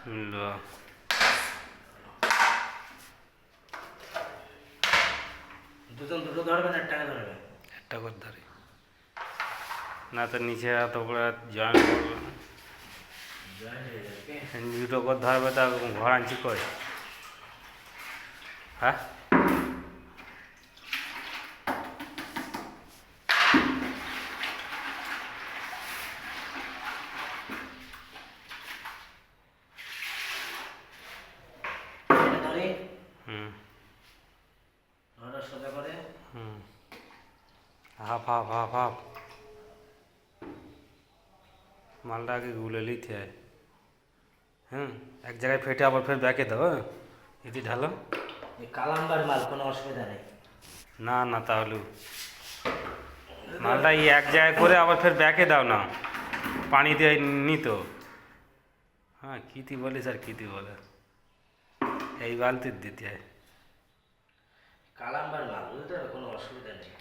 লো। দুজন দুটো ধরবেন, একটা ধরবেন? একটা করে ধরি, না তো নিচে এত করে জয়েন করবে। জয়েন্ট হয়ে যাবে। দুটো করে ধরবে তা ঘর আনছি কই? হ্যাঁ, এটা ধরে হুম ধরার সোজা করে। হুম, হাফ হাফ হাফ হাফ মালটা আগে গুলে নিতে হয়। হুম, এক জায়গায় ফেটে আবার ফের ব্যাকে দাও। হ্যাঁ, এটি ঢালো। এই কালাম্বার মাল, কোনো অসুবিধা নেই। না না, তাহলে মালটা এই এক জায়গায় করে আবার ফের ব্যাকে দাও না, পানি দিয়ে নিত। হ্যাঁ, কীতি বলিস আর কীতি বলে, এই বালতির দিতে হয়। কালাম্বার মাল, বুঝতে পারো, কোনো অসুবিধা নেই।